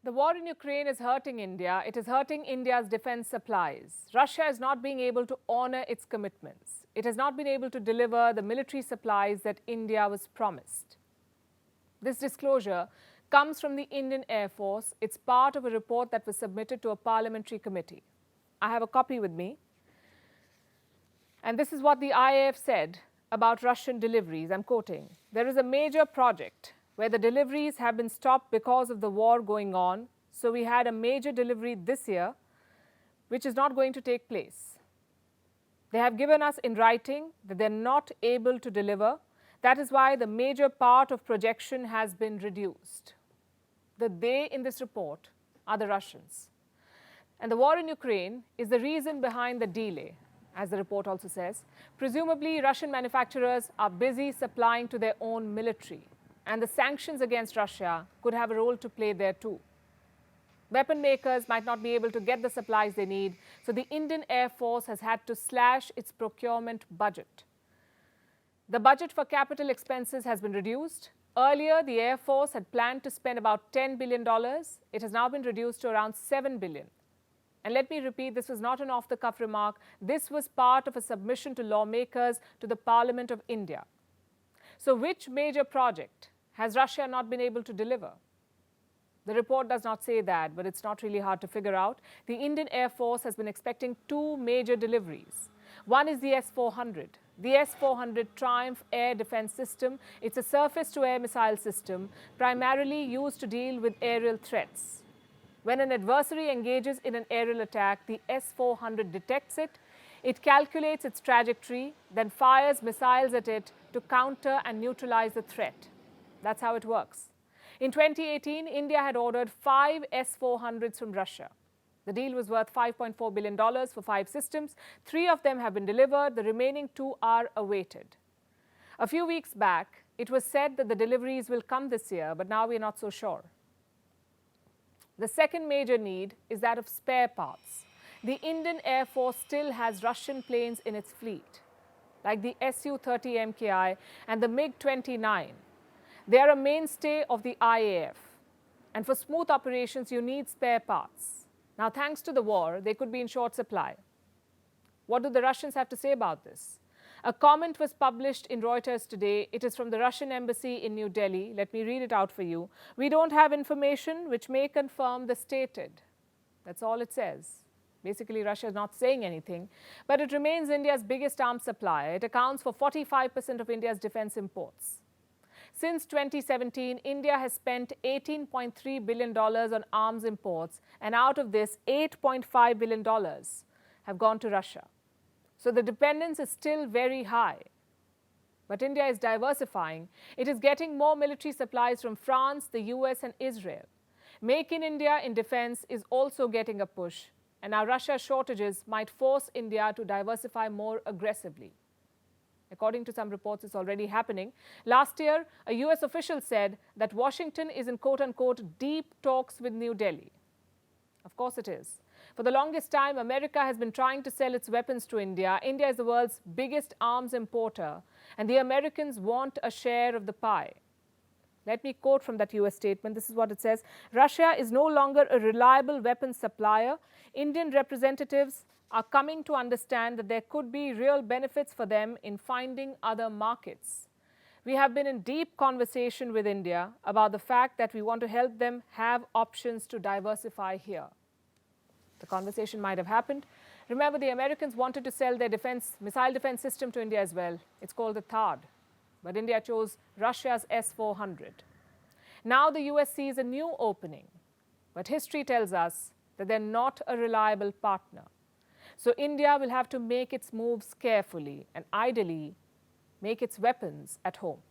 The war in Ukraine is hurting India. It is hurting India's defense supplies. Russia is not being able to honor its commitments. It has not been able to deliver the military supplies that India was promised. This disclosure comes from the Indian Air Force. It's part of a report that was submitted to a parliamentary committee. I have a copy with me. And this is what the IAF said about Russian deliveries. I'm quoting, "There is a major project where the deliveries have been stopped because of the war going on. So we had a major delivery this year, which is not going to take place. They have given us in writing that they're not able to deliver. That is why the major part of projection has been reduced." The they in this report are the Russians. And the war in Ukraine is the reason behind the delay, as the report also says. Presumably, Russian manufacturers are busy supplying to their own military, and the sanctions against Russia could have a role to play there too. Weapon makers might not be able to get the supplies they need, so the Indian Air Force has had to slash its procurement budget. The budget for capital expenses has been reduced. Earlier, the Air Force had planned to spend about $10 billion. It has now been reduced to around $7 billion. And let me repeat, this was not an off-the-cuff remark. This was part of a submission to lawmakers to the Parliament of India. So which major project has Russia not been able to deliver? The report does not say that, but it's not really hard to figure out. The Indian Air Force has been expecting two major deliveries. One is the S-400. The S-400 Triumph Air Defense System. It's a surface-to-air missile system primarily used to deal with aerial threats. When an adversary engages in an aerial attack, the S-400 detects it. It calculates its trajectory, then fires missiles at it to counter and neutralize the threat. That's how it works. In 2018, India had ordered 5 S-400s from Russia. The deal was worth $5.4 billion for 5 systems. 3 of them have been delivered. The remaining 2 are awaited. A few weeks back, it was said that the deliveries will come this year, but now we're not so sure. The second major need is that of spare parts. The Indian Air Force still has Russian planes in its fleet, like the Su-30 MKI and the MiG-29. They are a mainstay of the IAF. And for smooth operations, you need spare parts. Now, thanks to the war, they could be in short supply. What do the Russians have to say about this? A comment was published in Reuters today. It is from the Russian embassy in New Delhi. Let me read it out for you. "We don't have information which may confirm the stated." That's all it says. Basically, Russia is not saying anything, but it remains India's biggest arms supplier. It accounts for 45% of India's defense imports. Since 2017, India has spent $18.3 billion on arms imports, and out of this, $8.5 billion have gone to Russia. So the dependence is still very high. But India is diversifying. It is getting more military supplies from France, the US, and Israel. Make in India in defense is also getting a push, and now Russia's shortages might force India to diversify more aggressively. According to some reports, it's already happening. Last year, a US official said that Washington is in quote-unquote deep talks with New Delhi. Of course it is. For the longest time, America has been trying to sell its weapons to India. India is the world's biggest arms importer, and the Americans want a share of the pie. Let me quote from that US statement. This is what it says. "Russia is no longer a reliable weapons supplier. Indian representatives are coming to understand that there could be real benefits for them in finding other markets. We have been in deep conversation with India about the fact that we want to help them have options to diversify here." The conversation might have happened. Remember, the Americans wanted to sell their missile defense system to India as well. It's called the THAAD. But India chose Russia's S-400. Now the US sees a new opening. But history tells us that they're not a reliable partner. So India will have to make its moves carefully and ideally make its weapons at home.